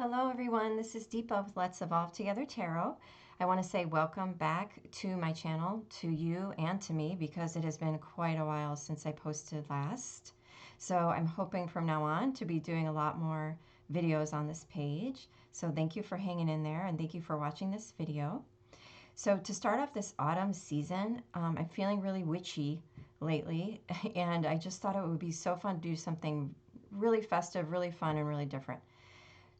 Hello everyone, this is Deepa with Let's Evolve Together Tarot. I want to say welcome back to my channel, to you and to me, because it has been quite a while since I posted last. So I'm hoping from now on to be doing a lot more videos on this page. So thank you for hanging in there and thank you for watching this video. So to start off this autumn season, I'm feeling really witchy lately, and I just thought it would be so fun to do something really festive, really fun, and really different.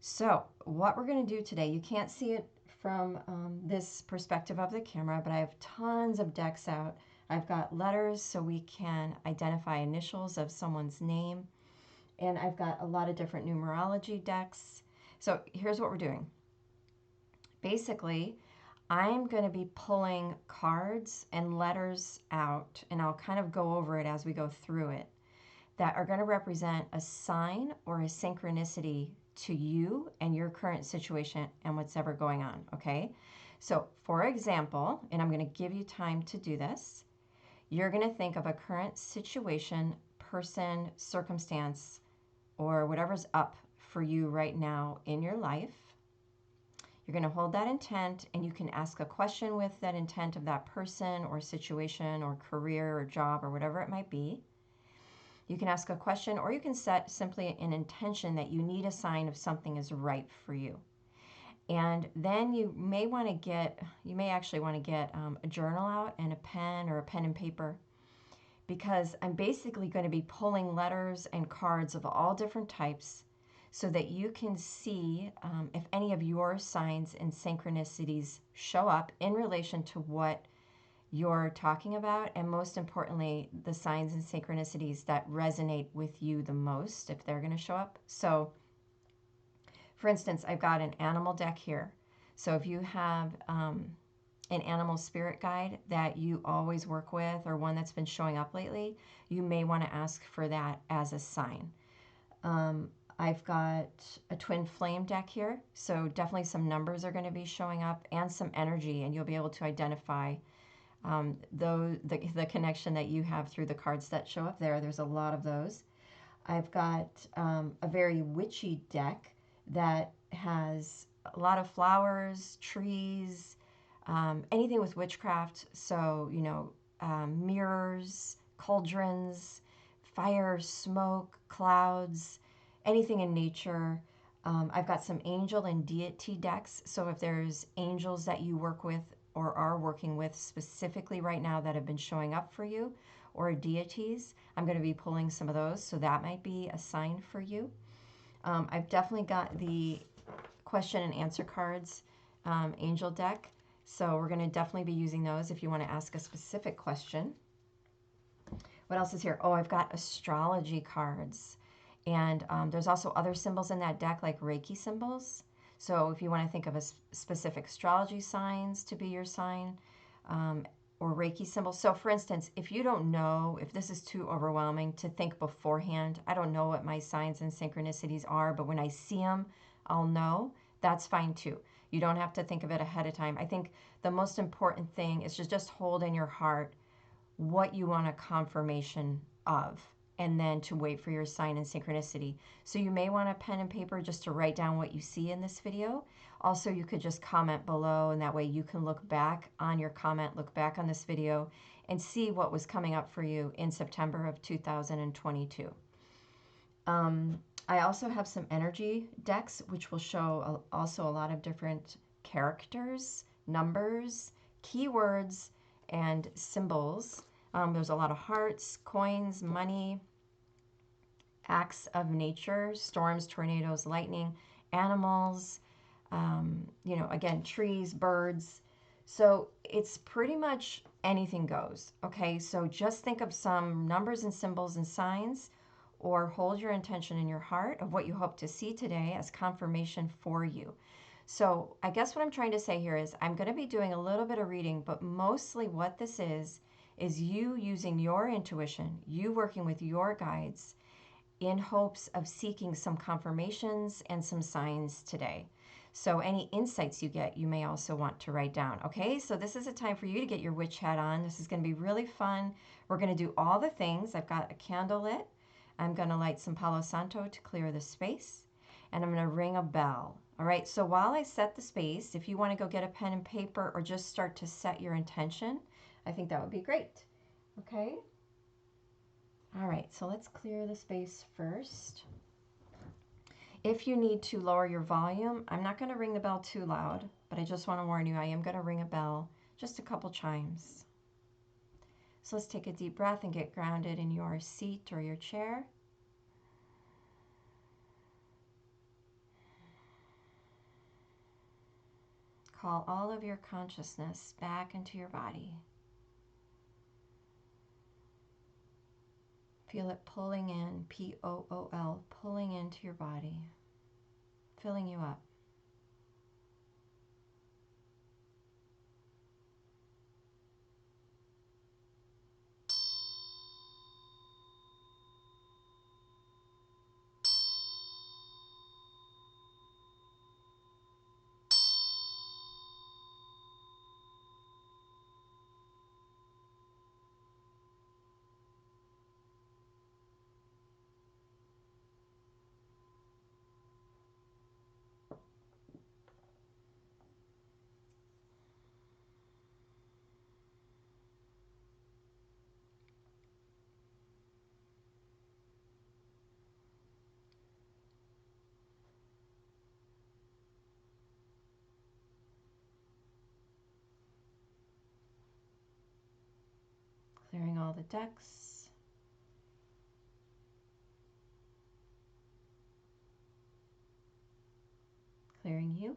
So what we're going to do today, you can't see it from this perspective of the camera, but I have tons of decks out. I've got letters so we can identify initials of someone's name. And I've got a lot of different numerology decks. So here's what we're doing. Basically, I'm going to be pulling cards and letters out, and I'll kind of go over it as we go through it, that are going to represent a sign or a synchronicity to you and your current situation and what's ever going on, okay? So for example, and I'm going to give you time to do this, you're going to think of a current situation, person, circumstance, or whatever's up for you right now in your life. You're going to hold that intent, and you can ask a question with that intent of that person or situation or career or job or whatever it might be. You can ask a question, or you can set simply an intention that you need a sign of something is right for you. And then you may actually want to get a journal out and a pen or a pen and paper, because I'm basically going to be pulling letters and cards of all different types so that you can see if any of your signs and synchronicities show up in relation to what you're talking about, and most importantly, the signs and synchronicities that resonate with you the most, if they're going to show up. So for instance, I've got an animal deck here. So if you have an animal spirit guide that you always work with, or one that's been showing up lately, you may want to ask for that as a sign. I've got a twin flame deck here, so definitely some numbers are going to be showing up and some energy, and you'll be able to identify the connection that you have through the cards that show up there. There's a lot of those. I've got a very witchy deck that has a lot of flowers, trees, anything with witchcraft. So, mirrors, cauldrons, fire, smoke, clouds, anything in nature. I've got some angel and deity decks. So if there's angels that you work with or are working with specifically right now that have been showing up for you, or deities, I'm going to be pulling some of those, so that might be a sign for you. I've definitely got the question and answer cards angel deck, so we're going to definitely be using those if you want to ask a specific question. What else is here? Oh, I've got astrology cards, and there's also other symbols in that deck, like Reiki symbols. So if you want to think of a specific astrology signs to be your sign, or Reiki symbols. So for instance, if you don't know, if this is too overwhelming to think beforehand, I don't know what my signs and synchronicities are, but when I see them, I'll know, that's fine too. You don't have to think of it ahead of time. I think the most important thing is just hold in your heart what you want a confirmation of, and then to wait for your sign and synchronicity. So you may want a pen and paper just to write down what you see in this video. Also, you could just comment below, and that way you can look back on your comment, look back on this video, and see what was coming up for you in September of 2022. I also have some energy decks, which will show also a lot of different characters, numbers, keywords, and symbols. There's a lot of hearts, coins, money, acts of nature, storms, tornadoes, lightning, animals, again, trees, birds. So it's pretty much anything goes, okay? So just think of some numbers and symbols and signs, or hold your intention in your heart of what you hope to see today as confirmation for you. So I guess what I'm trying to say here is I'm going to be doing a little bit of reading, but mostly what this is you using your intuition, you working with your guides in hopes of seeking some confirmations and some signs today. So any insights you get, you may also want to write down. Okay, so this is a time for you to get your witch hat on. This is going to be really fun. We're going to do all the things. I've got a candle lit. I'm going to light some Palo Santo to clear the space. And I'm going to ring a bell. All right, so while I set the space, if you want to go get a pen and paper or just start to set your intention, I think that would be great. Okay? All right, so let's clear the space first. If you need to lower your volume, I'm not going to ring the bell too loud, but I just want to warn you, I am going to ring a bell, just a couple chimes. So let's take a deep breath and get grounded in your seat or your chair. Call all of your consciousness back into your body. Feel it pulling in, P-O-O-L, pulling into your body, filling you up. Clearing all the decks. Clearing you.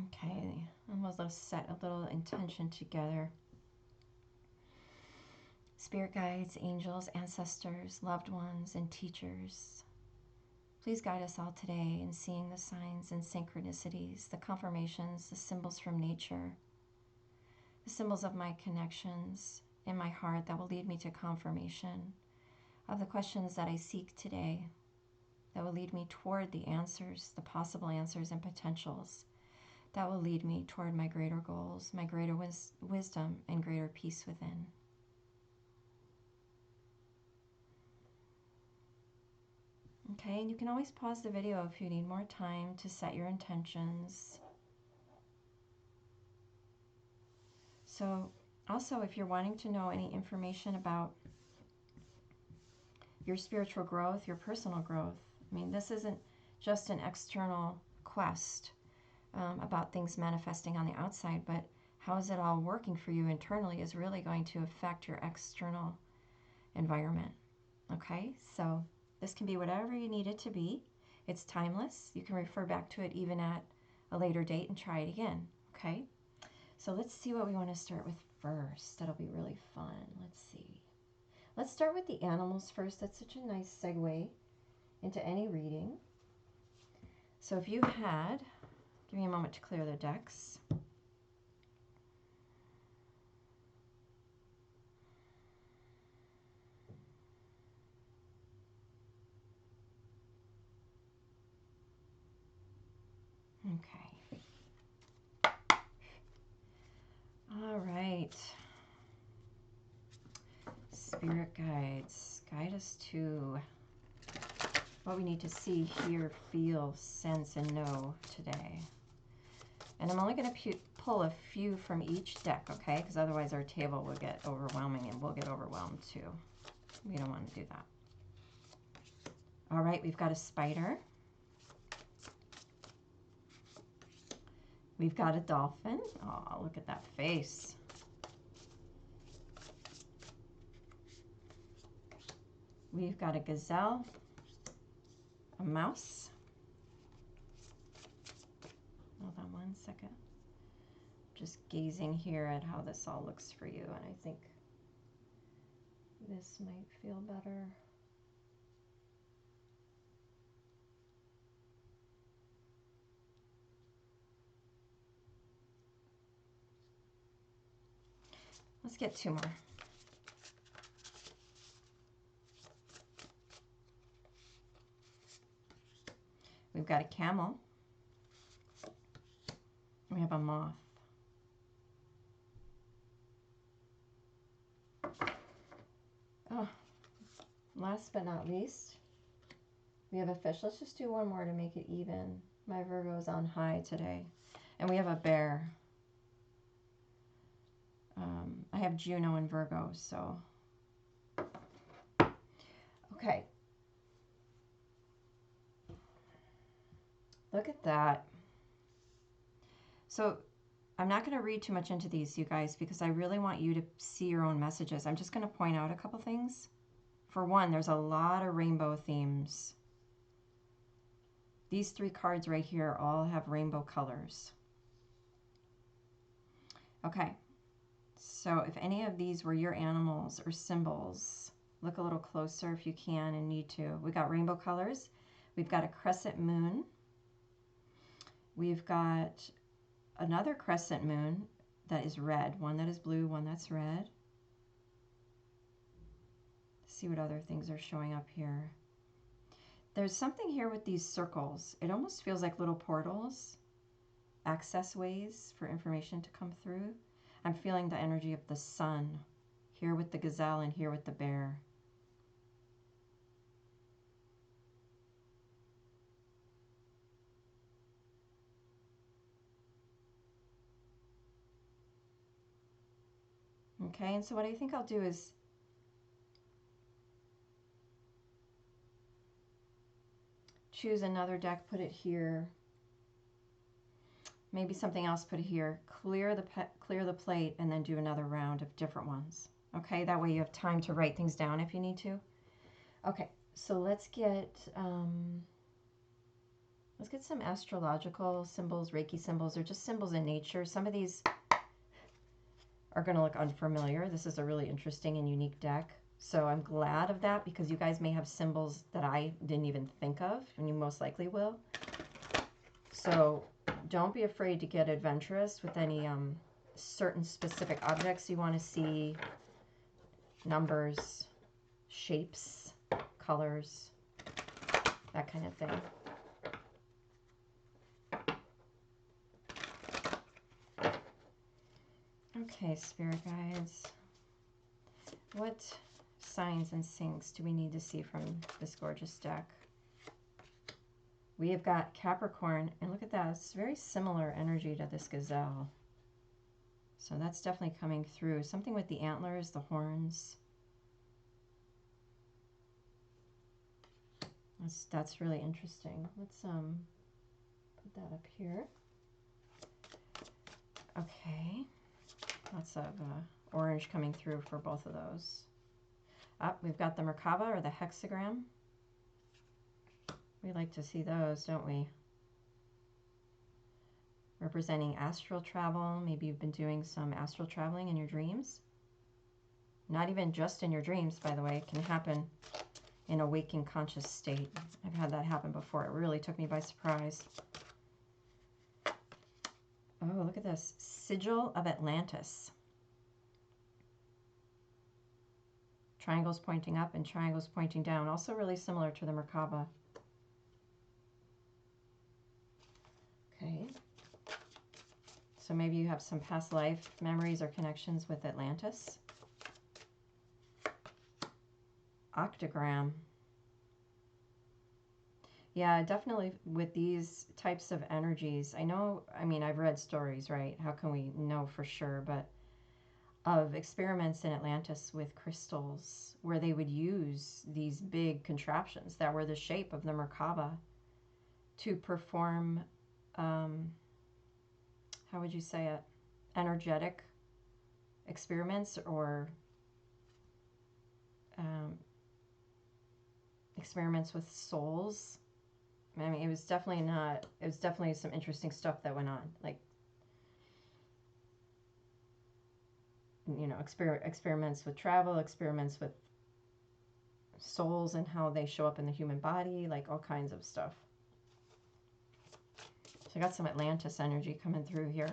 Okay, and we'll set a little intention together. Spirit guides, angels, ancestors, loved ones, and teachers, please guide us all today in seeing the signs and synchronicities, the confirmations, the symbols from nature, the symbols of my connections in my heart that will lead me to confirmation of the questions that I seek today, that will lead me toward the answers, the possible answers and potentials, that will lead me toward my greater goals, my greater wisdom, and greater peace within. Okay, and you can always pause the video if you need more time to set your intentions. So also, if you're wanting to know any information about your spiritual growth, your personal growth, I mean, this isn't just an external quest about things manifesting on the outside, but how is it all working for you internally is really going to affect your external environment. Okay, so this can be whatever you need it to be. It's timeless. You can refer back to it even at a later date and try it again. Okay, so let's see what we want to start with first. That'll be really fun. Let's see. Let's start with the animals first. That's such a nice segue into any reading. So if you had, give me a moment to clear the decks. Okay. All right. Spirit guides, guide us to what we need to see, hear, feel, sense, and know today. And I'm only going to pull a few from each deck, okay? Because otherwise our table will get overwhelming and we'll get overwhelmed too. We don't want to do that. All right, we've got a spider. We've got a dolphin. Oh, look at that face. We've got a gazelle, a mouse. Hold on one second. Just gazing here at how this all looks for you, and I think this might feel better. Let's get two more. We've got a camel. We have a moth. last but not least, we have a fish. Let's just do one more to make it even. My Virgo's on high today. And we have a bear. I have Juno in Virgo, so. Okay. Look at that. So I'm not going to read too much into these, you guys, because I really want you to see your own messages. I'm just going to point out a couple things. For one, there's a lot of rainbow themes. These 3 cards right here all have rainbow colors. Okay, so if any of these were your animals or symbols, look a little closer if you can and need to. We got rainbow colors. We've got a crescent moon. We've got another crescent moon that is red. One that is blue, one that's red. Let's see what other things are showing up here. There's something here with these circles. It almost feels like little portals, access ways for information to come through. I'm feeling the energy of the sun here with the gazelle and here with the bear. Okay, and so what I think I'll do is choose another deck, put it here. Maybe something else, put it here. Clear the plate, and then do another round of different ones. Okay, that way you have time to write things down if you need to. Okay, so let's get some astrological symbols, Reiki symbols, or just symbols in nature. Some of these are going to look unfamiliar. This is a really interesting and unique deck. So I'm glad of that because you guys may have symbols that I didn't even think of, and you most likely will. So don't be afraid to get adventurous with any certain specific objects you want to see, numbers, shapes, colors, that kind of thing. Okay, spirit guides. What signs and syncs do we need to see from this gorgeous deck? We have got Capricorn, and look at that. It's very similar energy to this gazelle. So that's definitely coming through. Something with the antlers, the horns. That's really interesting. Let's put that up here. Okay. Lots of orange coming through for both of those. We've got the Merkaba or the hexagram. We like to see those, don't we? Representing astral travel. Maybe you've been doing some astral traveling in your dreams. Not even just in your dreams, by the way. It can happen in a waking conscious state. I've had that happen before. It really took me by surprise. Oh, look at this. Sigil of Atlantis. Triangles pointing up and triangles pointing down. Also really similar to the Merkaba. Okay. So maybe you have some past life memories or connections with Atlantis. Octagram. Yeah, definitely with these types of energies. I mean, I've read stories, right? How can we know for sure? But of experiments in Atlantis with crystals where they would use these big contraptions that were the shape of the Merkaba to perform, how would you say it, energetic experiments or experiments with souls. I mean, it was definitely some interesting stuff that went on. Like, you know, experiments with travel, experiments with souls and how they show up in the human body, like all kinds of stuff. So I got some Atlantis energy coming through here.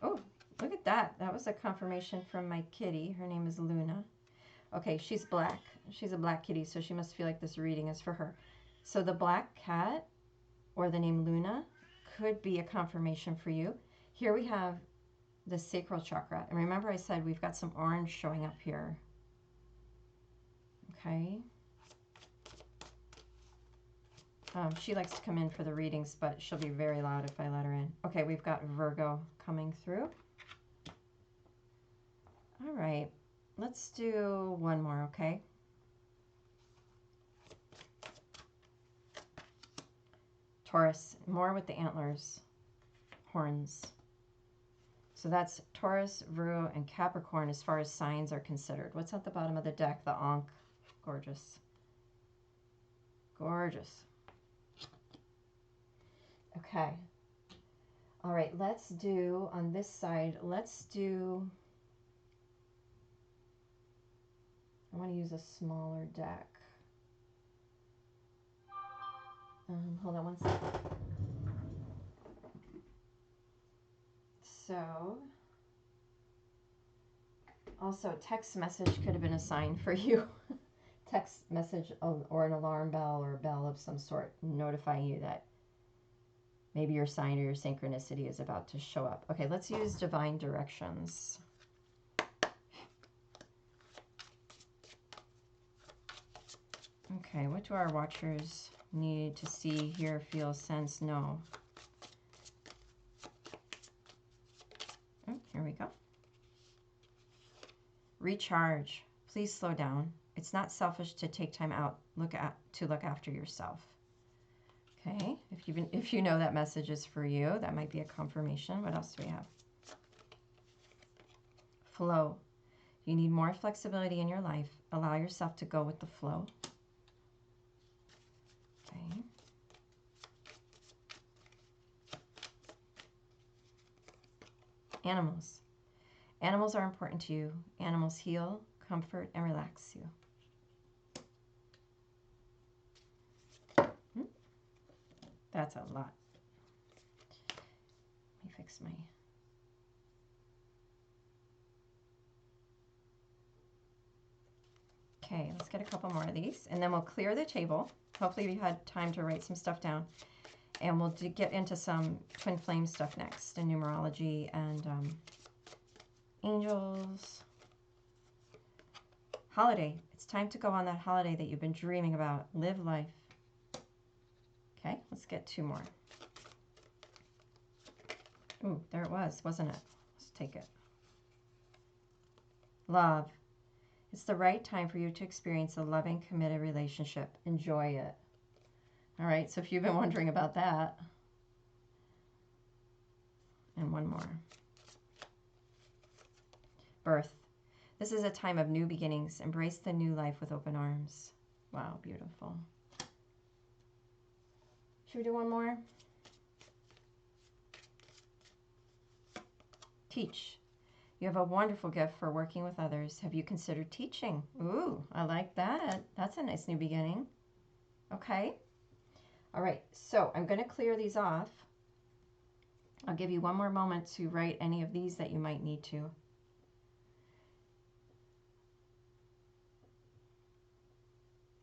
Oh, look at that. That was a confirmation from my kitty. Her name is Luna. Okay, she's black. She's a black kitty, so she must feel like this reading is for her. So the black cat, or the name Luna, could be a confirmation for you. Here we have the sacral chakra. And remember I said we've got some orange showing up here. Okay. She likes to come in for the readings, but she'll be very loud if I let her in. Okay, we've got Virgo coming through. All right, let's do one more, okay? Taurus, more with the antlers, horns. So that's Taurus, Virgo, and Capricorn as far as signs are considered. What's at the bottom of the deck? The Ankh. Gorgeous. Gorgeous. Okay. All right, let's do, on this side, let's do, I want to use a smaller deck. Hold on one second. So, also text message could have been a sign for you. Text message or an alarm bell or a bell of some sort notifying you that maybe your sign or your synchronicity is about to show up. Okay, let's use divine directions. Okay, what do our watchers need to see, hear, feel, sense, know? Oh, here we go. Recharge. Please slow down. It's not selfish to take time out to look after yourself. Okay, if you know that message is for you, that might be a confirmation. What else do we have? Flow. You need more flexibility in your life. Allow yourself to go with the flow. Okay. Animals. Animals are important to you. Animals heal, comfort, and relax you. That's a lot. Let me fix my... Okay, let's get a couple more of these, and then we'll clear the table. Hopefully you had time to write some stuff down. And we'll get into some twin flame stuff next, and numerology, and angels. Holiday. It's time to go on that holiday that you've been dreaming about. Live life. Okay, let's get two more. Ooh, there it was, wasn't it? Let's take it. Love. It's the right time for you to experience a loving, committed relationship. Enjoy it. All right, so if you've been wondering about that. And one more. Birth. This is a time of new beginnings. Embrace the new life with open arms. Wow, beautiful. Should we do one more? Teach. You have a wonderful gift for working with others. Have you considered teaching? Ooh, I like that. That's a nice new beginning. Okay. All right, so I'm going to clear these off. I'll give you one more moment to write any of these that you might need to.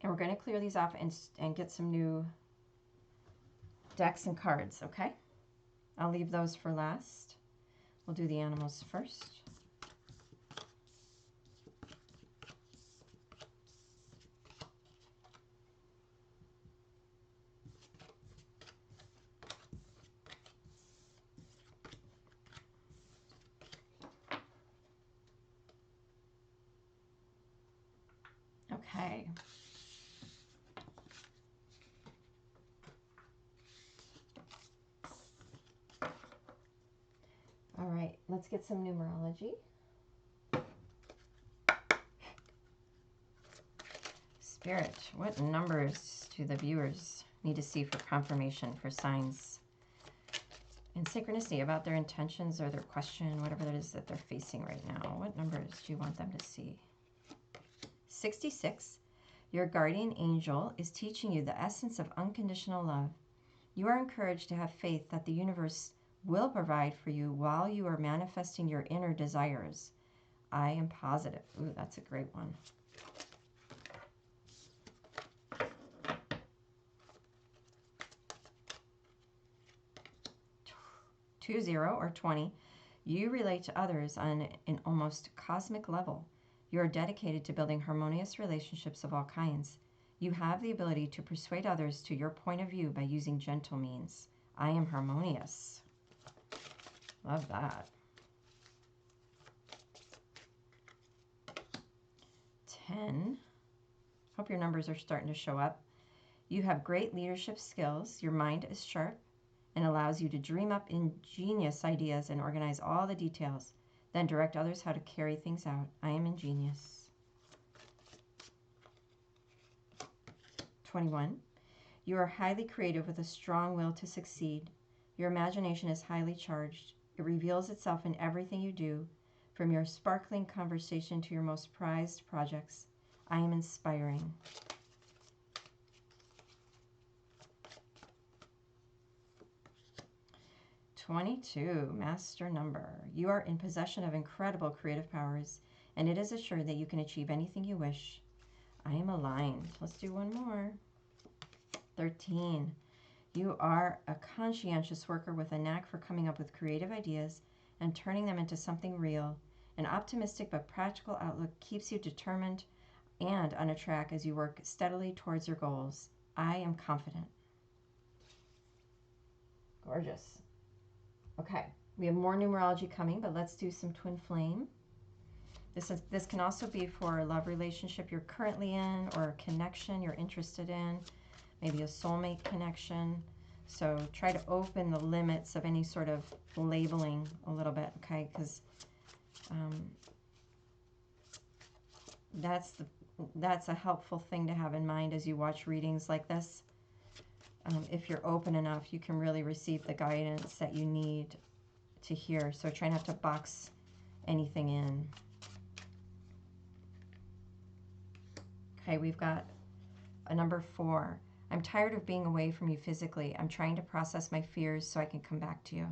And we're going to clear these off and get some new decks and cards, okay? I'll leave those for last. We'll do the animals first. Okay. All right, let's get some numerology. Spirit, what numbers do the viewers need to see for confirmation for signs and synchronicity about their intentions or their question, whatever it is that they're facing right now? What numbers do you want them to see? 66. Your guardian angel is teaching you the essence of unconditional love. You are encouraged to have faith that the universe will provide for you while you are manifesting your inner desires. I am positive. Ooh, that's a great one. 20 or 20. You relate to others on an almost cosmic level. You are dedicated to building harmonious relationships of all kinds. You have the ability to persuade others to your point of view by using gentle means. I am harmonious. Love that. 10. Hope your numbers are starting to show up. You have great leadership skills. Your mind is sharp and allows you to dream up ingenious ideas and organize all the details, then direct others how to carry things out. I am ingenious. 21. You are highly creative with a strong will to succeed. Your imagination is highly charged. It reveals itself in everything you do, from your sparkling conversation to your most prized projects. I am inspiring. 22, master number. You are in possession of incredible creative powers, and it is assured that you can achieve anything you wish. I am aligned. Let's do one more. 13. You are a conscientious worker with a knack for coming up with creative ideas and turning them into something real. An optimistic but practical outlook keeps you determined and on a track as you work steadily towards your goals. I am confident. Gorgeous. Okay, we have more numerology coming, but let's do some twin flame. This can also be for a love relationship you're currently in, or a connection you're interested in, maybe a soulmate connection. So try to open the limits of any sort of labeling a little bit, okay? Because that's a helpful thing to have in mind as you watch readings like this. If you're open enough, you can really receive the guidance that you need to hear. So try not to box anything in. Okay, we've got a number 4. I'm tired of being away from you physically. I'm trying to process my fears so I can come back to you.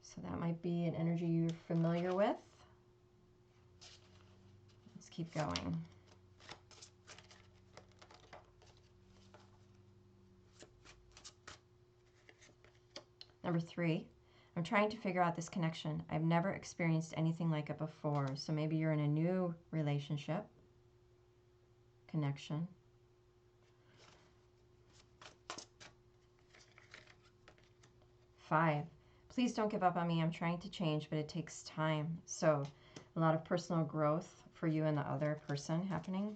So that might be an energy you're familiar with. Let's keep going. Number 3, I'm trying to figure out this connection. I've never experienced anything like it before. So maybe you're in a new relationship, connection. 5, please don't give up on me. I'm trying to change, but it takes time. So a lot of personal growth for you and the other person happening.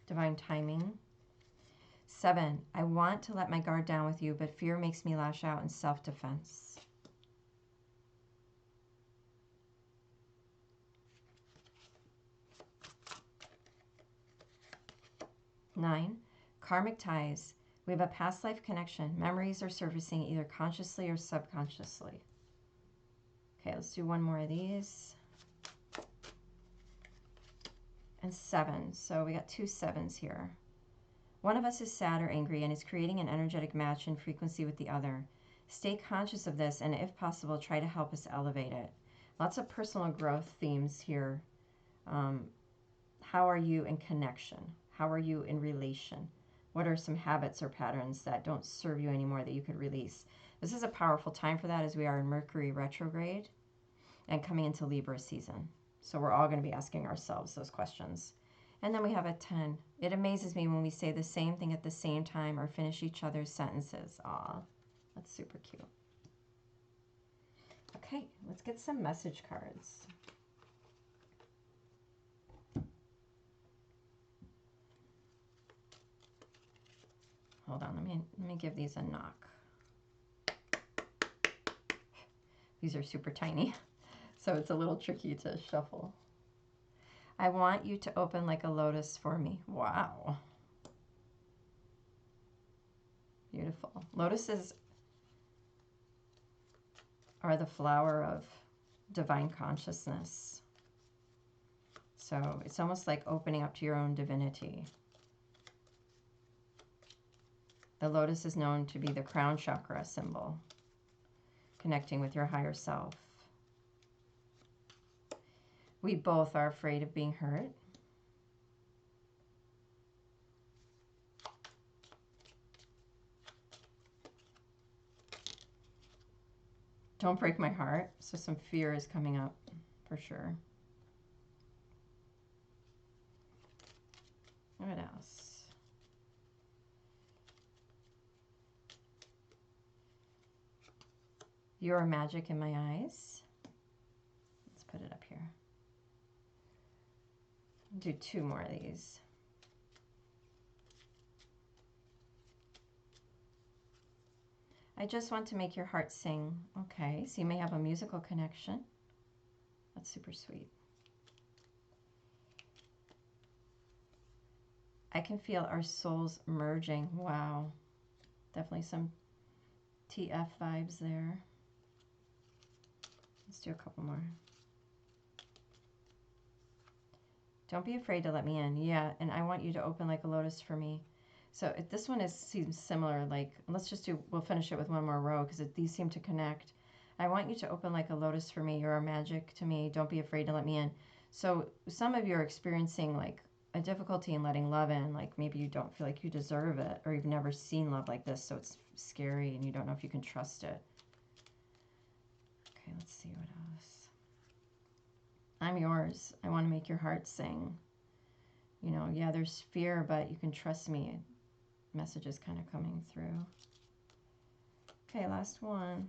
Divine timing. 7, I want to let my guard down with you, but fear makes me lash out in self-defense. 9, karmic ties. We have a past life connection. Memories are surfacing either consciously or subconsciously. Okay, let's do one more of these. And 7, so we got 2 7s here. One of us is sad or angry and is creating an energetic match in frequency with the other. Stay conscious of this, and if possible, try to help us elevate it. Lots of personal growth themes here. How are you in connection? How are you in relation? What are some habits or patterns that don't serve you anymore that you could release? This is a powerful time for that, as we are in Mercury retrograde and coming into Libra season. So we're all going to be asking ourselves those questions. And then we have a 10. It amazes me when we say the same thing at the same time or finish each other's sentences. Aw, that's super cute. Okay, let's get some message cards. Hold on, let me give these a knock. These are super tiny, so it's a little tricky to shuffle. I want you to open like a lotus for me. Wow. Beautiful. Lotuses are the flower of divine consciousness. So it's almost like opening up to your own divinity. The lotus is known to be the crown chakra symbol, connecting with your higher self. We both are afraid of being hurt. Don't break my heart. So some fear is coming up for sure. What else? You're magic in my eyes. Let's put it up here. Do 2 more of these. I just want to make your heart sing. Okay, so you may have a musical connection. That's super sweet. I can feel our souls merging. Wow. Definitely some TF vibes there. Let's do a couple more. Don't be afraid to let me in. Yeah, and I want you to open like a lotus for me. So this one seems similar. Like, let's just do, we'll finish it with one more row because these seem to connect. I want you to open like a lotus for me. You're a magic to me. Don't be afraid to let me in. So some of you are experiencing like a difficulty in letting love in. Like maybe you don't feel like you deserve it, or you've never seen love like this. So it's scary and you don't know if you can trust it. Okay, let's see what else. I'm yours. I want to make your heart sing. You know, yeah, there's fear, but you can trust me. Message is kind of coming through. Okay, last one.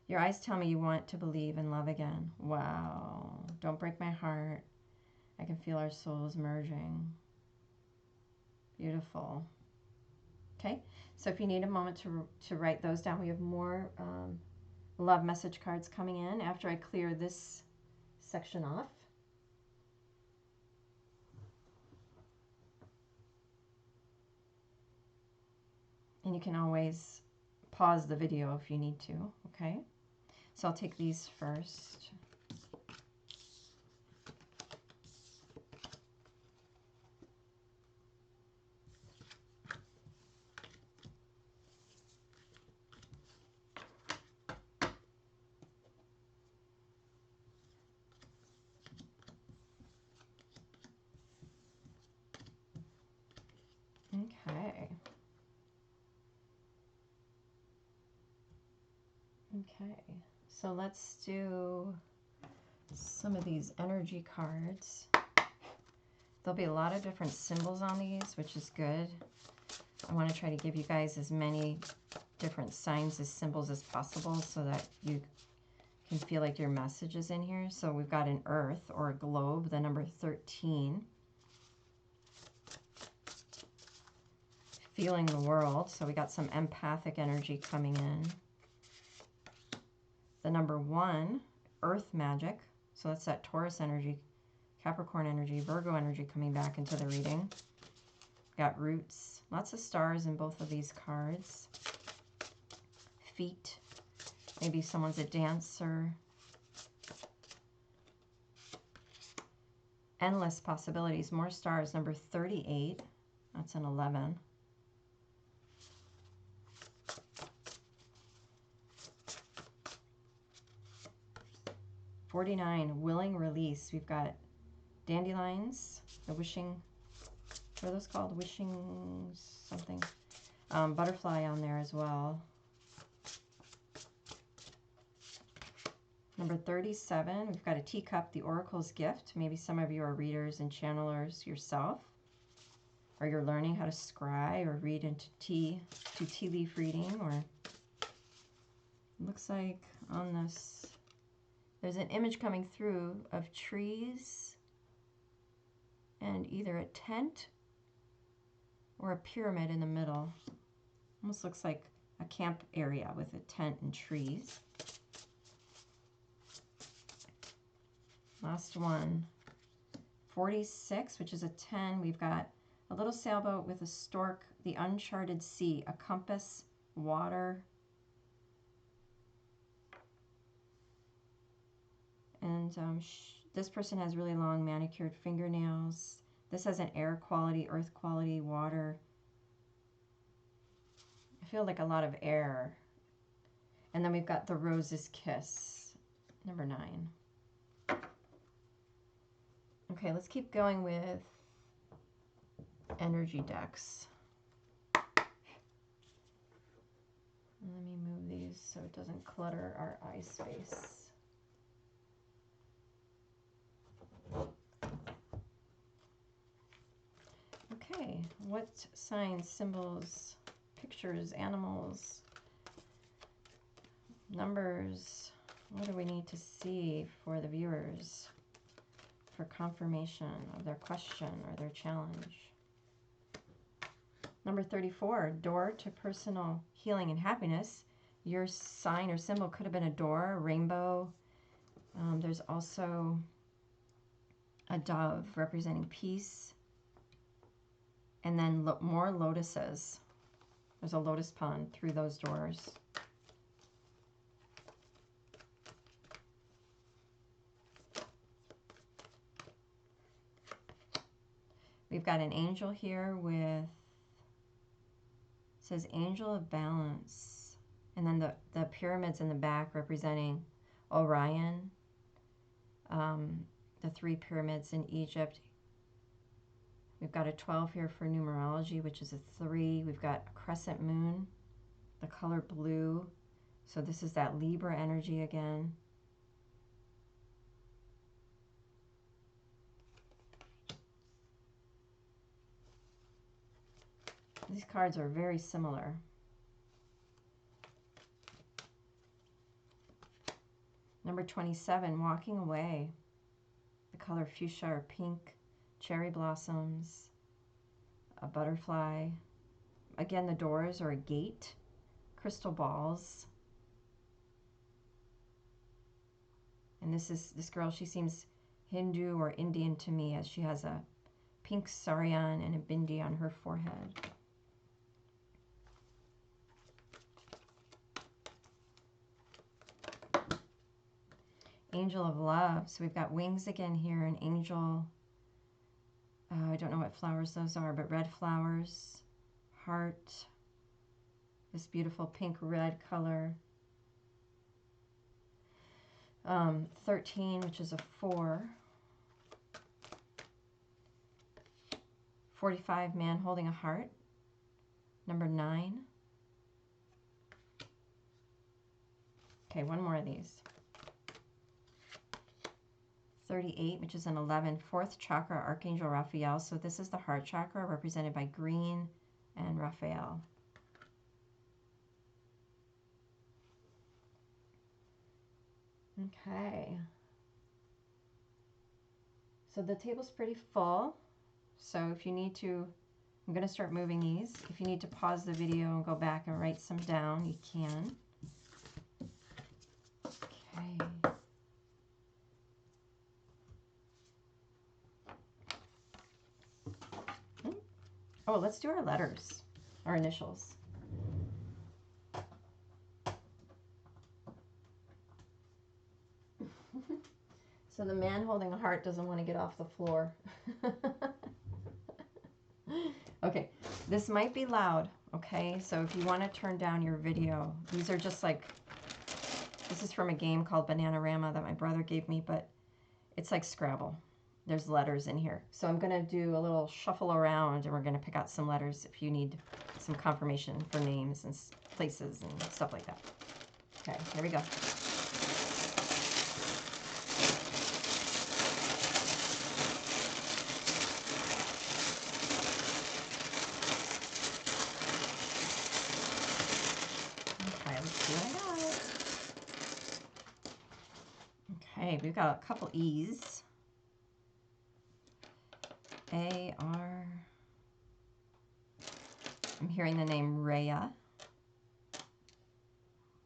Your eyes tell me you want to believe in love again. Wow. Don't break my heart. I can feel our souls merging. Beautiful. Okay, so if you need a moment to write those down, we have more love message cards coming in after I clear this section off. And you can always pause the video if you need to, okay? So I'll take these first. Okay. Okay, so let's do some of these energy cards. There'll be a lot of different symbols on these, which is good. I want to try to give you guys as many different signs as symbols as possible so that you can feel like your message is in here. So we've got an earth or a globe, the number 13. Feeling the world, so we got some empathic energy coming in. The number 1, earth magic, so that's that Taurus energy, Capricorn energy, Virgo energy coming back into the reading. Got roots, lots of stars in both of these cards. Feet, maybe someone's a dancer. Endless possibilities, more stars, number 38, that's an 11. 49, willing release. We've got dandelions, the wishing, what are those called? Wishing something. Butterfly on there as well. Number 37, we've got a teacup, the oracle's gift. Maybe some of you are readers and channelers yourself, or you're learning how to scry or read into tea leaf reading, or it looks like on this, there's an image coming through of trees and either a tent or a pyramid in the middle. Almost looks like a camp area with a tent and trees. Last one, 46, which is a 10. We've got a little sailboat with a stork, the uncharted sea, a compass, water, and this person has really long manicured fingernails. This has an air quality, earth quality, water. I feel like a lot of air. And then we've got the rose's kiss, number 9. Okay, let's keep going with energy decks. Let me move these so it doesn't clutter our eye space. Okay, what signs, symbols, pictures, animals, numbers, what do we need to see for the viewers for confirmation of their question or their challenge? Number 34, door to personal healing and happiness. Your sign or symbol could have been a door, a rainbow. There's also a dove representing peace. And then more lotuses. There's a lotus pond through those doors. We've got an angel here with, it says Angel of Balance. And then the pyramids in the back representing Orion. The 3 pyramids in Egypt. We've got a 12 here for numerology, which is a 3. We've got a crescent moon, the color blue. So this is that Libra energy again. These cards are very similar. Number 27, walking away. The color fuchsia or pink, cherry blossoms, a butterfly. Again, the doors or a gate, crystal balls. And this girl, she seems Hindu or Indian to me, as she has a pink sarian and a bindi on her forehead. Angel of Love. So we've got wings again here, an angel. I don't know what flowers those are, but red flowers, heart, this beautiful pink-red color. 13, which is a 4. 45, man holding a heart. Number 9. Okay, one more of these. 38, which is an 11, 4th chakra, Archangel Raphael. So this is the heart chakra represented by green and Raphael. Okay. So the table's pretty full. So if you need to, I'm going to start moving these. If you need to pause the video and go back and write some down, you can. Okay. Oh, let's do our letters, our initials. So the man holding a heart doesn't want to get off the floor. Okay, this might be loud, okay? So if you want to turn down your video, these are just like, this is from a game called Bananarama that my brother gave me, but it's like Scrabble. There's letters in here. So I'm going to do a little shuffle around and we're going to pick out some letters if you need some confirmation for names and places and stuff like that. Okay, here we go. Okay, let's see what I got. Okay, we've got a couple E's. A-R. I'm hearing the name Rhea.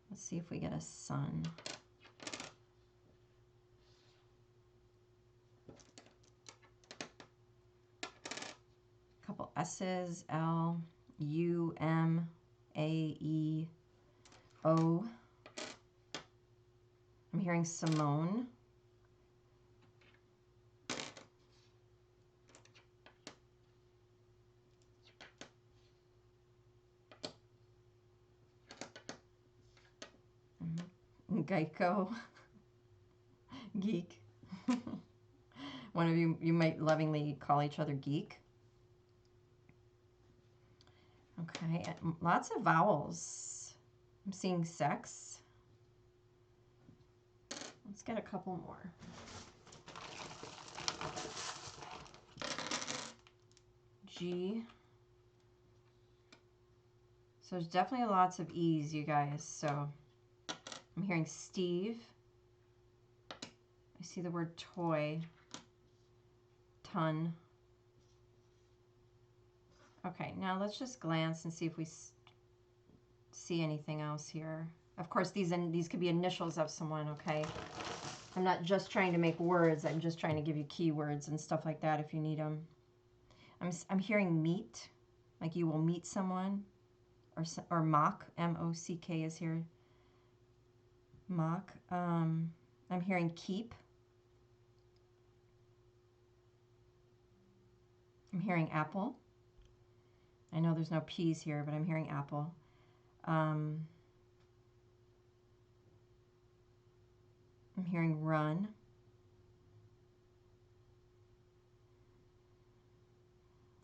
Let's see if we get a sun. A couple S's, L, U, M, A, E, O. I'm hearing Simone. Geico. Geek. One of you might lovingly call each other geek. Okay, lots of vowels. I'm seeing sex. Let's get a couple more. G. So there's definitely lots of E's, you guys. So I'm hearing Steve. I see the word toy. Ton. Okay, now let's just glance and see if we see anything else here. Of course, these could be initials of someone, okay? I'm not just trying to make words. I'm just trying to give you keywords and stuff like that if you need them. I'm hearing meet, like you will meet someone, or mock, M-O-C-K is here. Mock. I'm hearing keep. I'm hearing apple. I know there's no P's here, but I'm hearing apple. I'm hearing run.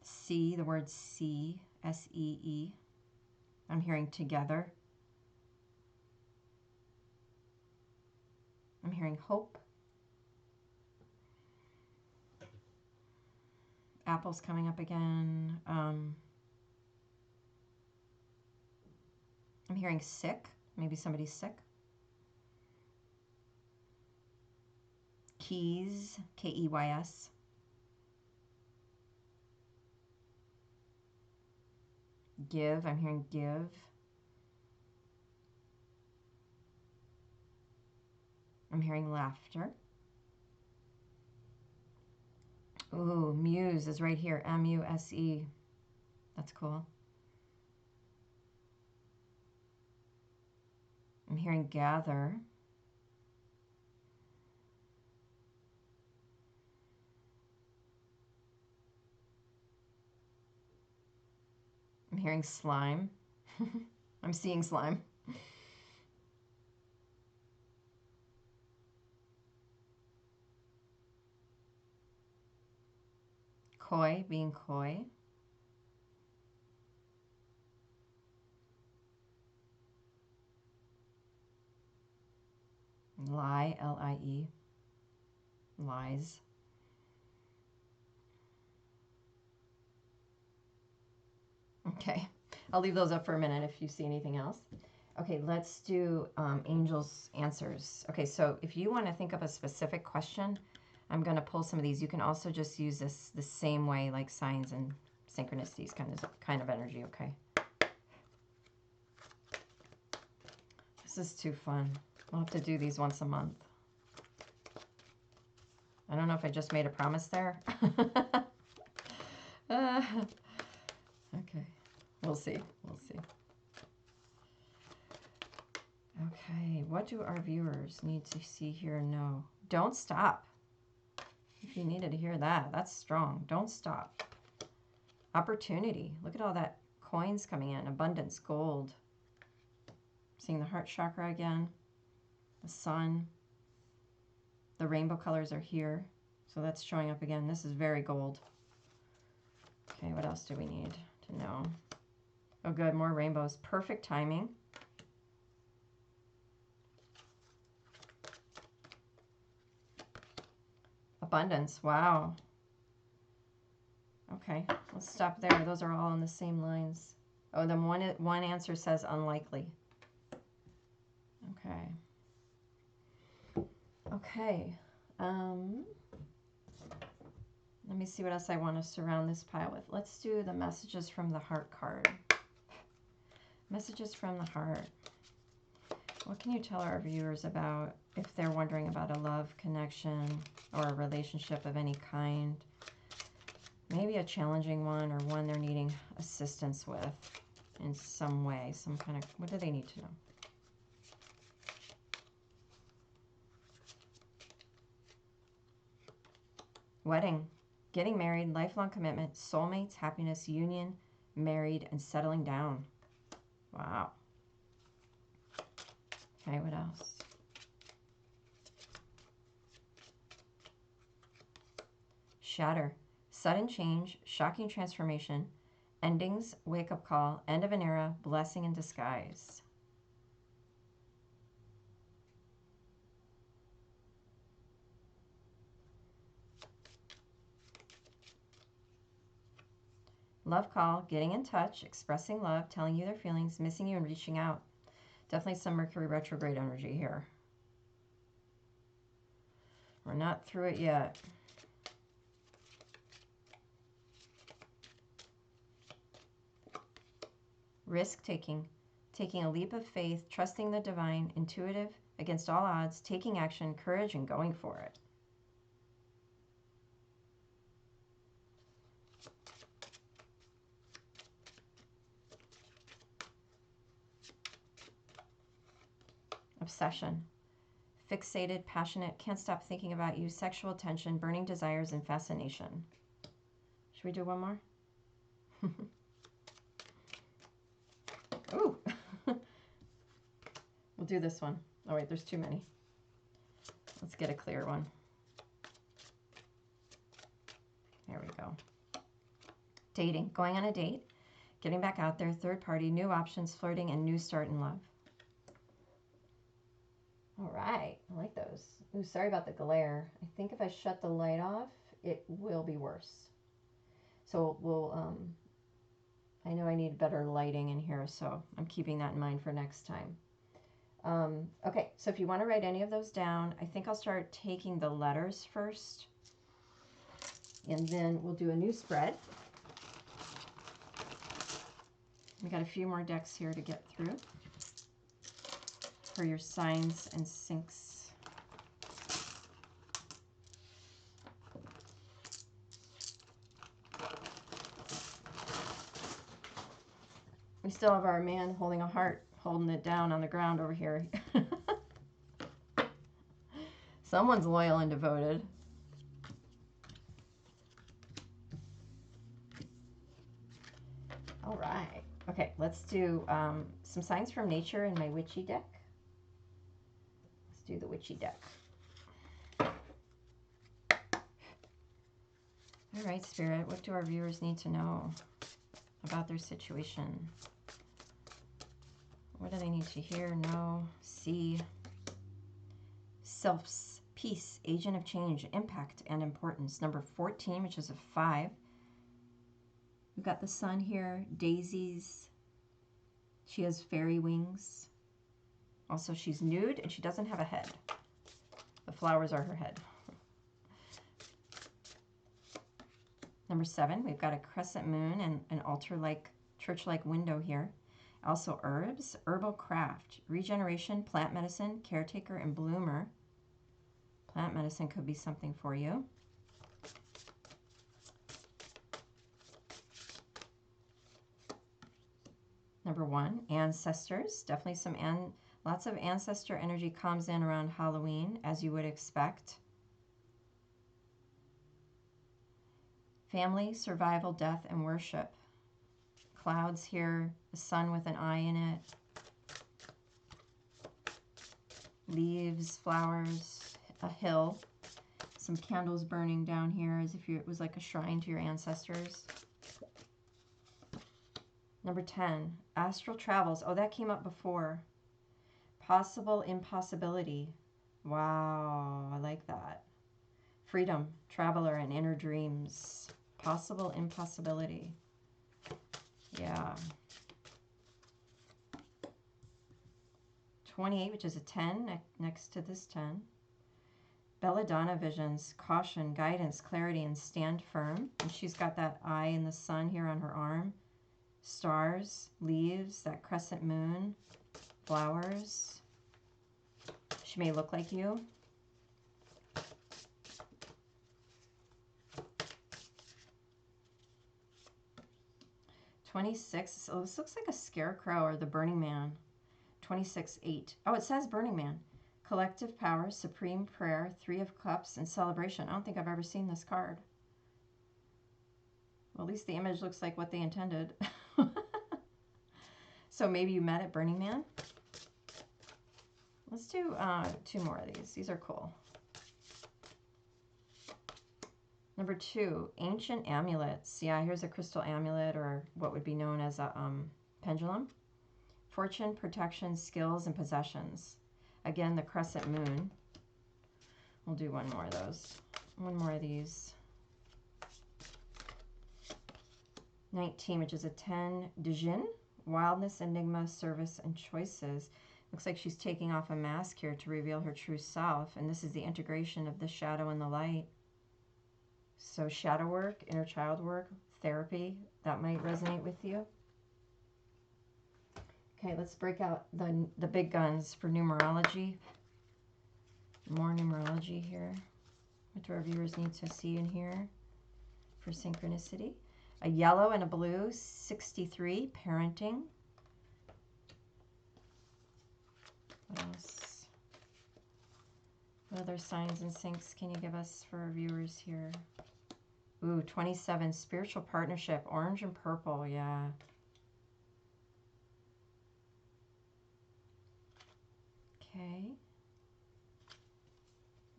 See, the word see, S-E-E. I'm hearing together. I'm hearing hope. Apple's coming up again. I'm hearing sick. Maybe somebody's sick. Keys, K-E-Y-S. Give, I'm hearing give. I'm hearing laughter. Ooh, muse is right here, M-U-S-E. That's cool. I'm hearing gather. I'm hearing slime. I'm seeing slime. Coy, being coy. Lie, L-I-E. Lies. Okay, I'll leave those up for a minute if you see anything else. Okay, let's do Angel's answers. Okay, so if you want to think of a specific question, I'm going to pull some of these. You can also just use this the same way, like signs and synchronicities kind of energy, okay? This is too fun. I'll have to do these once a month. I don't know if I just made a promise there. Okay, we'll see. We'll see. Okay, what do our viewers need to see, hear, know? Don't stop. If you needed to hear that, that's strong. Don't stop. Opportunity. Look at all that coins coming in. Abundance, gold. Seeing the heart chakra again. The sun. The rainbow colors are here. So that's showing up again. This is very gold. Okay, what else do we need to know? Oh, good. More rainbows. Perfect timing. Abundance. Wow. Okay, let's stop there. Those are all on the same lines. Oh, then one answer says unlikely. Okay. Okay. Let me see what else I want to surround this pile with. Let's do the messages from the heart card. Messages from the heart. What can you tell our viewers about if they're wondering about a love connection or a relationship of any kind? Maybe a challenging one or one they're needing assistance with in some way, some kind of, what do they need to know? Wedding, getting married, lifelong commitment, soulmates, happiness, union, married, and settling down. Wow. Okay, what else? Shatter, sudden change, shocking transformation, endings, wake-up call, end of an era, blessing in disguise. Love call, getting in touch, expressing love, telling you their feelings, missing you, and reaching out. Definitely some Mercury retrograde energy here. We're not through it yet. Risk taking. Taking a leap of faith, trusting the divine, intuitive, against all odds, taking action, courage, and going for it. Obsession. Fixated, passionate, can't stop thinking about you, sexual tension, burning desires, and fascination. Should we do one more? Ooh. We'll do this one. Oh, wait, there's too many. Let's get a clear one. There we go. Dating. Going on a date. Getting back out there. Third party. New options. Flirting. And new start in love. All right. I like those. Ooh, sorry about the glare. I think if I shut the light off, it will be worse. So we'll... I know I need better lighting in here, so I'm keeping that in mind for next time. Okay, so if you want to write any of those down, I think I'll start taking the letters first, and then we'll do a new spread. We got a few more decks here to get through for your signs and syncs. We still have our man holding a heart, holding it down on the ground over here. Someone's loyal and devoted. All right. Okay, let's do some signs from nature in my witchy deck. Let's do the witchy deck. All right, Spirit, what do our viewers need to know about their situation? What do they need to hear, know, see? Self's peace, agent of change, impact, and importance. Number 14, which is a 5. We've got the sun here, daisies. She has fairy wings. Also, she's nude, and she doesn't have a head. The flowers are her head. Number 7, we've got a crescent moon and an altar-like, church-like window here. Also herbs, herbal craft, regeneration, plant medicine, caretaker, and bloomer. Plant medicine could be something for you. Number 1, ancestors. Definitely lots of ancestor energy comes in around Halloween, as you would expect. Family, survival, death, and worship. Clouds here, the sun with an eye in it. Leaves, flowers, a hill. Some candles burning down here as if it was like a shrine to your ancestors. Number 10, astral travels. Oh, that came up before. Possible impossibility. Wow, I like that. Freedom, traveler, and inner dreams. Possible impossibility. Yeah. 28, which is a 10 next to this 10. Belladonna visions, caution, guidance, clarity, and stand firm. And she's got that eye in the sun here on her arm. Stars, leaves, that crescent moon, flowers. She may look like you. $26. Oh, this looks like a scarecrow or the Burning Man. 26-8. Oh, it says Burning Man. Collective power, supreme prayer, 3 of cups, and celebration. I don't think I've ever seen this card. Well, at least the image looks like what they intended. So maybe you met at Burning Man. Let's do 2 more of these. These are cool. Number 2, ancient amulets. Yeah, here's a crystal amulet, or what would be known as a pendulum. Fortune, protection, skills, and possessions. Again, the crescent moon. We'll do one more of those. One more of these. 19, which is a 10, Dijin, wildness, enigma, service, and choices. Looks like she's taking off a mask here to reveal her true self, and this is the integration of the shadow and the light. So shadow work, inner child work, therapy, that might resonate with you. Okay, let's break out the big guns for numerology. More numerology here. What do our viewers need to see and hear for synchronicity? A yellow and a blue, 63, parenting. What else? What other signs and syncs can you give us for our viewers here? Ooh, 27, spiritual partnership, orange and purple, yeah. Okay.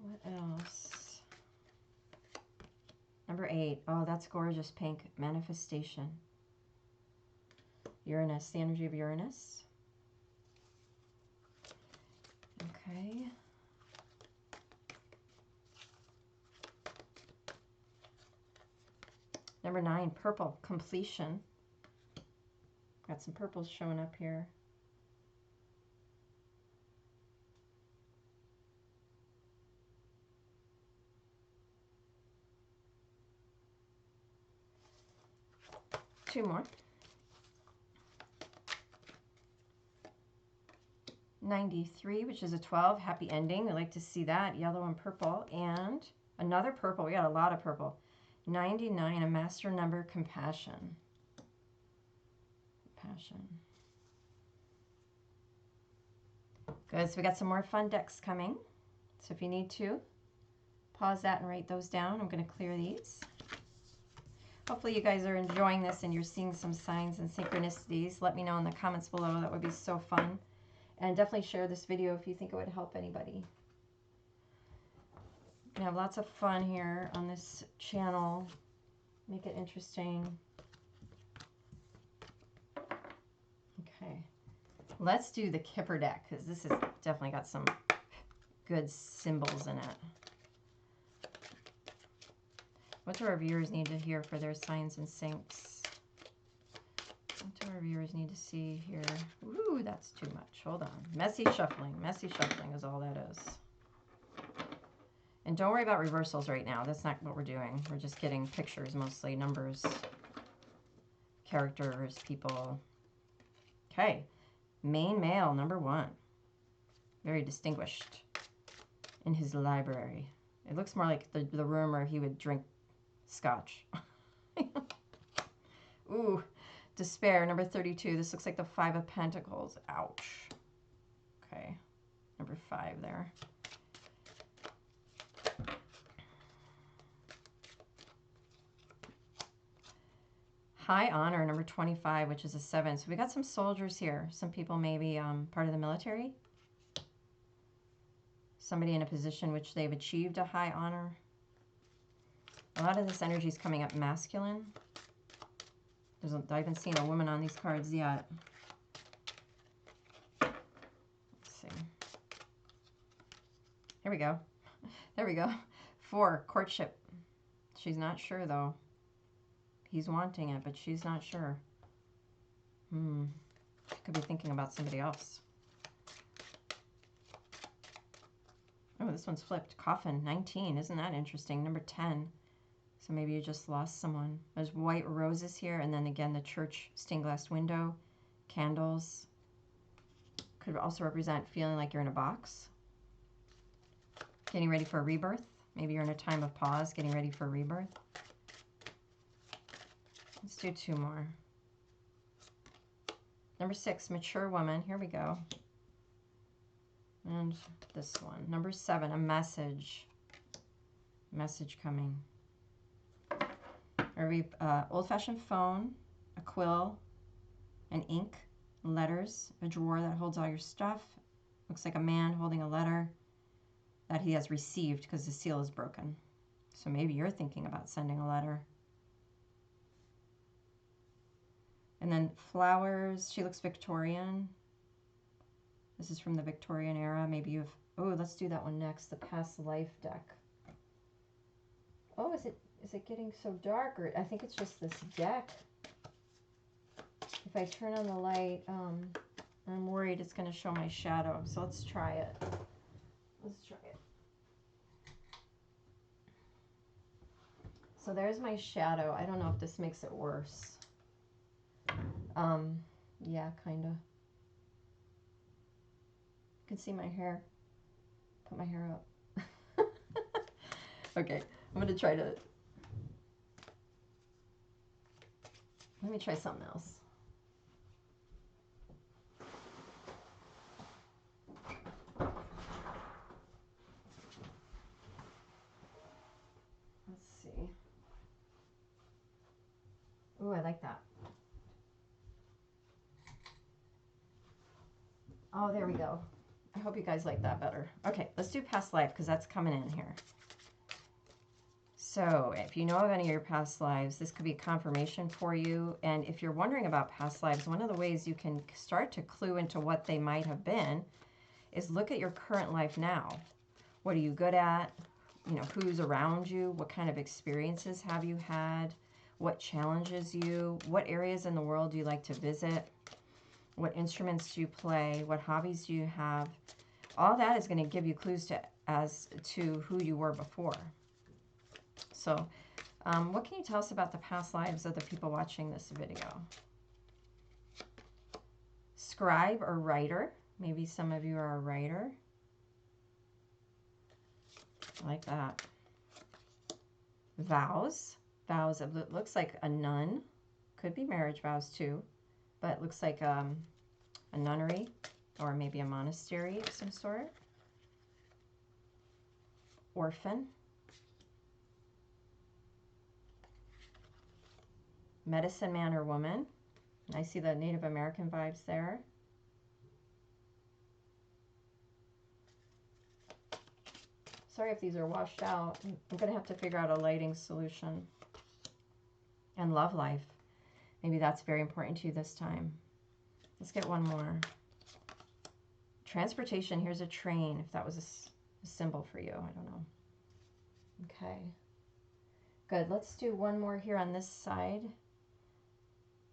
What else? Number 8. Oh, that's gorgeous pink. Manifestation. Uranus, the energy of Uranus. Okay. Number 9, purple. Completion. Got some purples showing up here. Two more. 93, which is a 12, happy ending. We like to see that, yellow and purple. And another purple, we got a lot of purple. 99, a master number, compassion. Compassion. Good, so we got some more fun decks coming. So if you need to, pause that and write those down. I'm going to clear these. Hopefully you guys are enjoying this and you're seeing some signs and synchronicities. Let me know in the comments below. That would be so fun. And definitely share this video if you think it would help anybody. We have lots of fun here on this channel. Make it interesting. Okay. Let's do the Kipper deck because this has definitely got some good symbols in it. What do our viewers need to hear for their signs and syncs? What do our viewers need to see here? Ooh, that's too much. Hold on. Messy shuffling. Messy shuffling is all that is. And don't worry about reversals right now. That's not what we're doing. We're just getting pictures mostly. Numbers, characters, people. Okay. Main male, number 1. Very distinguished in his library. It looks more like the room where he would drink scotch. Ooh, despair, number 32. This looks like the 5 of Pentacles. Ouch. Okay, number 5 there. High honor, number 25, which is a 7. So we got some soldiers here. Some people maybe part of the military. Somebody in a position which they've achieved a high honor. A lot of this energy is coming up masculine. I haven't seen a woman on these cards yet. Let's see. Here we go. There we go. 4, courtship. She's not sure, though. He's wanting it, but she's not sure. She could be thinking about somebody else. Oh, this one's flipped. Coffin, 19. Isn't that interesting? Number 10. So maybe you just lost someone. There's white roses here, and then again the church stained glass window, candles. Could also represent feeling like you're in a box. Getting ready for a rebirth. Maybe you're in a time of pause, getting ready for a rebirth. Let's do 2 more. Number 6, mature woman. Here we go. And this one. Number 7, a message. Message coming. Old-fashioned phone, a quill, an ink, letters, a drawer that holds all your stuff. Looks like a man holding a letter that he has received because the seal is broken. So maybe you're thinking about sending a letter. And then flowers. She looks Victorian. This is from the Victorian era. Maybe you've... Oh, let's do that one next. The past life deck. Oh, is it getting so dark? Or I think it's just this deck. If I turn on the light, I'm worried it's going to show my shadow. So let's try it. Let's try it. So there's my shadow. I don't know if this makes it worse. Yeah, kind of. You can see my hair. Put my hair up. Okay, I'm going to try to... Let me try something else. Let's see. Ooh, I like that. Oh, there we go. I hope you guys like that better. Okay, let's do past life because that's coming in here. So if you know of any of your past lives, this could be confirmation for you. And if you're wondering about past lives, one of the ways you can start to clue into what they might have been is look at your current life now. What are you good at? You know, who's around you? What kind of experiences have you had? What challenges you? What areas in the world do you like to visit? What instruments do you play? What hobbies do you have? All that is going to give you clues as to who you were before. So, what can you tell us about the past lives of the people watching this video? Scribe or writer. Maybe some of you are a writer. I like that. Vows. Vows. It looks like a nun. Could be marriage vows too. But it looks like a nunnery or maybe a monastery of some sort. Orphan. Medicine man or woman. I see the Native American vibes there. Sorry if these are washed out. I'm going to have to figure out a lighting solution. And love life. Maybe that's very important to you this time. Let's get one more. Transportation. Here's a train, if that was a symbol for you. I don't know. Okay. Good. Let's do one more here on this side.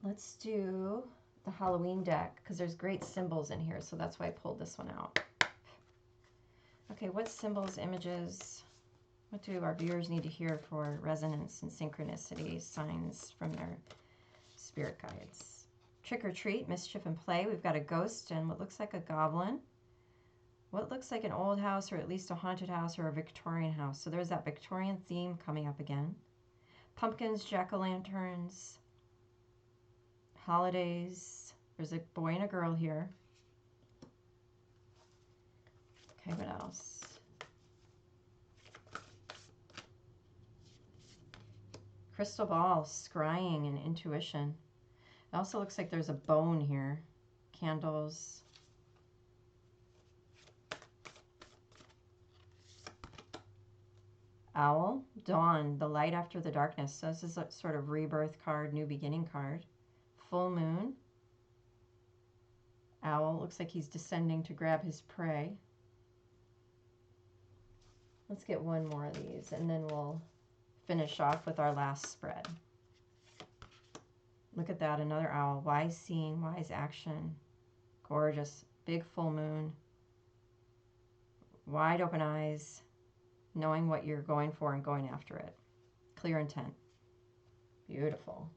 Let's do the Halloween deck because there's great symbols in here. So that's why I pulled this one out. Okay, what symbols, images, what do our viewers need to hear for resonance and synchronicity, signs from their spirit guides? Trick or treat, mischief and play. We've got a ghost and what looks like a goblin. What looks like an old house or at least a haunted house or a Victorian house. So there's that Victorian theme coming up again. Pumpkins, jack-o'-lanterns, holidays. There's a boy and a girl here. Okay, what else? Crystal ball, scrying and intuition. It also looks like there's a bone here. Candles. Owl, dawn, the light after the darkness. So this is a sort of rebirth card, new beginning card. Full moon. Owl, looks like he's descending to grab his prey. Let's get one more of these and then we'll finish off with our last spread. Look at that, another owl. Wise seeing, wise action. Gorgeous. Big full moon. Wide open eyes. Knowing what you're going for and going after it. Clear intent. Beautiful.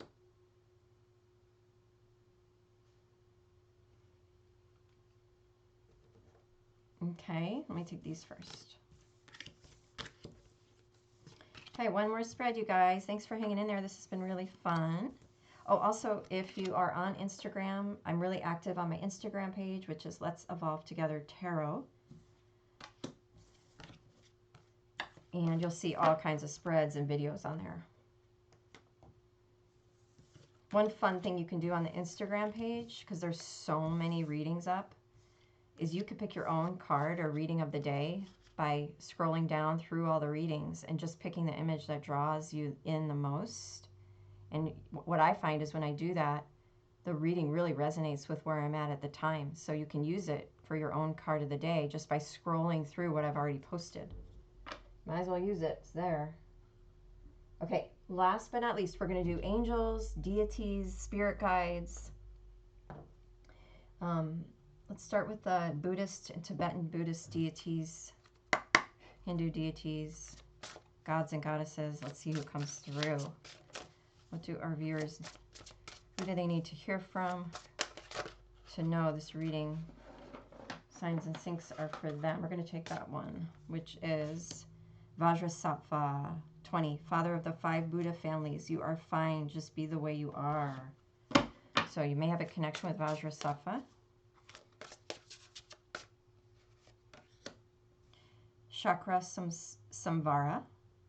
Okay, let me take these first. Okay, one more spread, you guys. Thanks for hanging in there. This has been really fun. Oh, also, if you are on Instagram, I'm really active on my Instagram page, which is Let's Evolve Together Tarot. And you'll see all kinds of spreads and videos on there. One fun thing you can do on the Instagram page, because there's so many readings up, is you could pick your own card or reading of the day by scrolling down through all the readings and just picking the image that draws you in the most. And what I find is when I do that, the reading really resonates with where I'm at the time. So you can use it for your own card of the day just by scrolling through what I've already posted. Might as well use it. It's there. Okay, last but not least, we're going to do angels, deities, spirit guides. Um, let's start with the Buddhist and Tibetan Buddhist deities, Hindu deities, gods and goddesses. Let's see who comes through. What do our viewers, who do they need to hear from to know this reading? Signs and syncs are for them. We're going to take that one, which is Vajrasattva 20, Father of the 5 Buddha families. You are fine. Just be the way you are. So you may have a connection with Vajrasattva. Chakra Samvara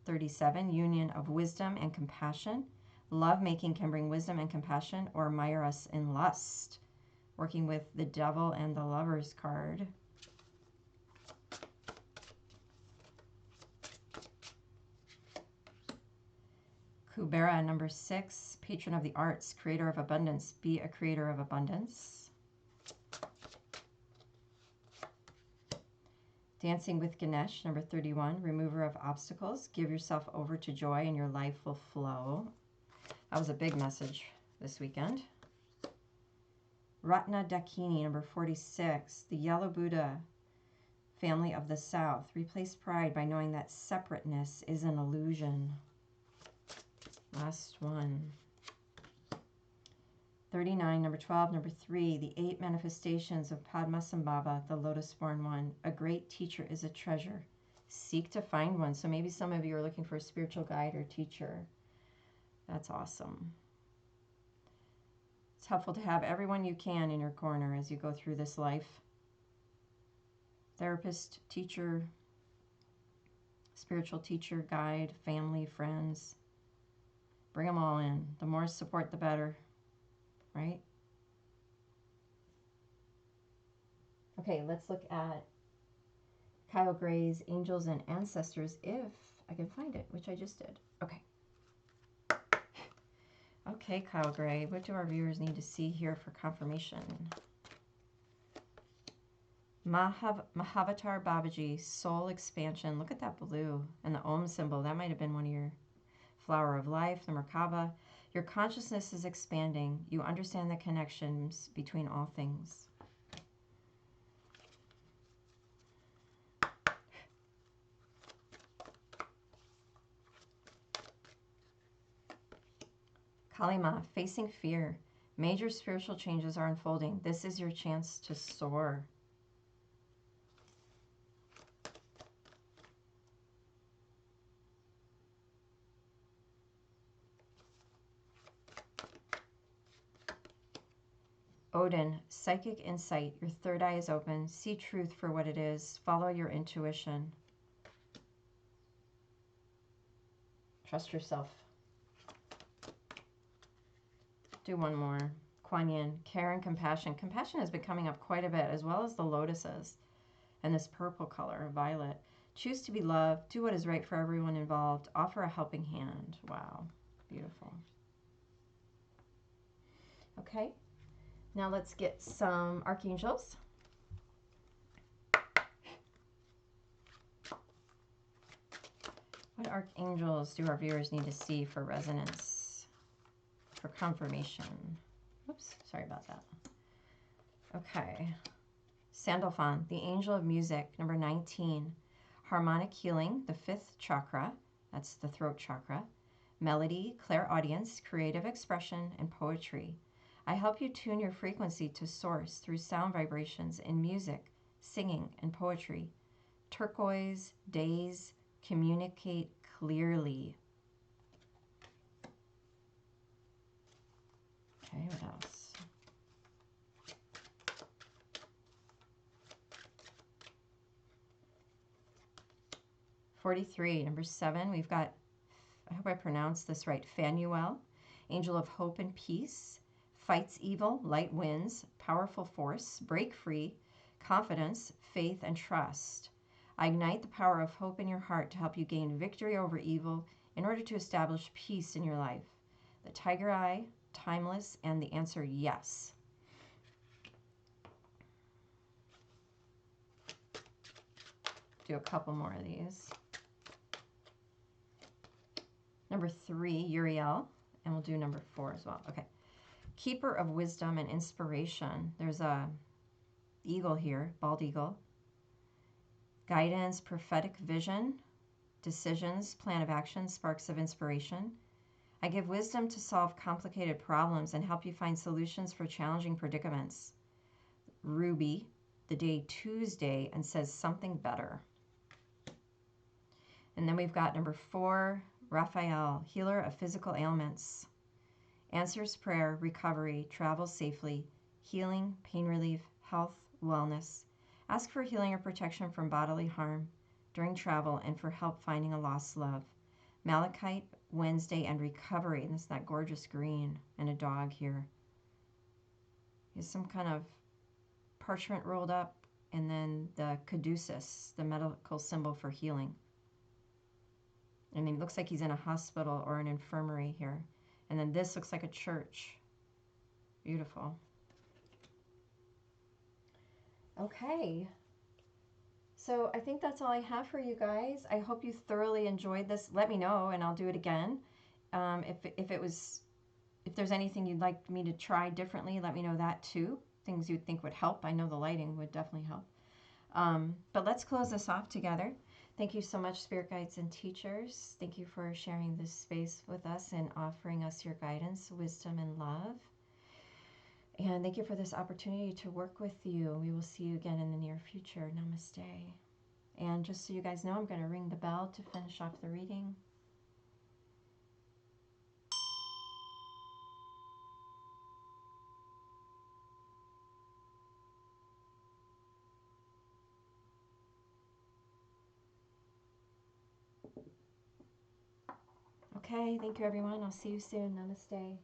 37, Union of wisdom and compassion. Love making can bring wisdom and compassion or mire us in lust. Working with the devil and the lovers card. Kubera number 6, patron of the arts, creator of abundance. Be a creator of abundance. Dancing with Ganesh number 31, remover of obstacles. Give yourself over to joy and your life will flow. That was a big message this weekend. Ratna Dakini, number 46, the Yellow Buddha, family of the South. Replace pride by knowing that separateness is an illusion. Last one. 39, number 12, number 3, the 8 manifestations of Padmasambhava, the lotus-born one. A great teacher is a treasure. Seek to find one. So maybe some of you are looking for a spiritual guide or teacher. That's awesome. It's helpful to have everyone you can in your corner as you go through this life. Therapist, teacher, spiritual teacher, guide, family, friends. Bring them all in. The more support, the better, right? Okay, let's look at Kyle Gray's Angels and Ancestors, if I can find it, which I just did. Okay. Okay, Kyle Gray, what do our viewers need to see here for confirmation? Mahavatar Babaji, soul expansion. Look at that blue and the Om symbol. That might have been one of your flower of life, the Merkaba. Your consciousness is expanding. You understand the connections between all things. Kalima, facing fear. Major spiritual changes are unfolding. This is your chance to soar. Odin, psychic insight. Your third eye is open. See truth for what it is. Follow your intuition. Trust yourself. Do one more. Kuan Yin, care and compassion. Compassion has been coming up quite a bit, as well as the lotuses and this purple color, violet. Choose to be loved. Do what is right for everyone involved. Offer a helping hand. Wow, beautiful. Okay, now let's get some archangels. What archangels do our viewers need to see for resonance, for confirmation? Oops, sorry about that. Okay. Sandalphon, the angel of music, number 19. Harmonic healing, the 5th chakra. That's the throat chakra. Melody, clairaudience, creative expression, and poetry. I help you tune your frequency to source through sound vibrations in music, singing, and poetry. Turquoise, days, communicate clearly. Okay, what else? '43, number 7, we've got, I hope I pronounced this right, Phanuel, angel of hope and peace, fights evil, light wins, powerful force, break free, confidence, faith, and trust. I ignite the power of hope in your heart to help you gain victory over evil in order to establish peace in your life. The tiger eye, timeless, and the answer yes. Do a couple more of these. Number 3, Uriel, and we'll do number 4 as well. Okay. Keeper of wisdom and inspiration. There's a eagle here, bald eagle. Guidance, prophetic vision, decisions, plan of action, sparks of inspiration. I give wisdom to solve complicated problems and help you find solutions for challenging predicaments. Ruby, the day Tuesday, and says something better. And then we've got number 4, Raphael, healer of physical ailments. Answers prayer, recovery, travels safely, healing, pain relief, health, wellness. Ask for healing or protection from bodily harm during travel and for help finding a lost love. Malachite, Wednesday, and recovery. And this is that gorgeous green and a dog here. There's some kind of parchment rolled up, and then the caduceus, the medical symbol for healing. And it looks like he's in a hospital or an infirmary here. And then this looks like a church. Beautiful. Okay. So I think that's all I have for you guys. I hope you thoroughly enjoyed this. Let me know, and I'll do it again. If there's anything you'd like me to try differently, let me know that too. Things you'd think would help. I know the lighting would definitely help. But let's close this off together. Thank you so much, Spirit Guides and teachers. Thank you for sharing this space with us and offering us your guidance, wisdom, and love. And thank you for this opportunity to work with you. We will see you again in the near future. Namaste. And just so you guys know, I'm going to ring the bell to finish off the reading. Okay, thank you everyone. I'll see you soon. Namaste.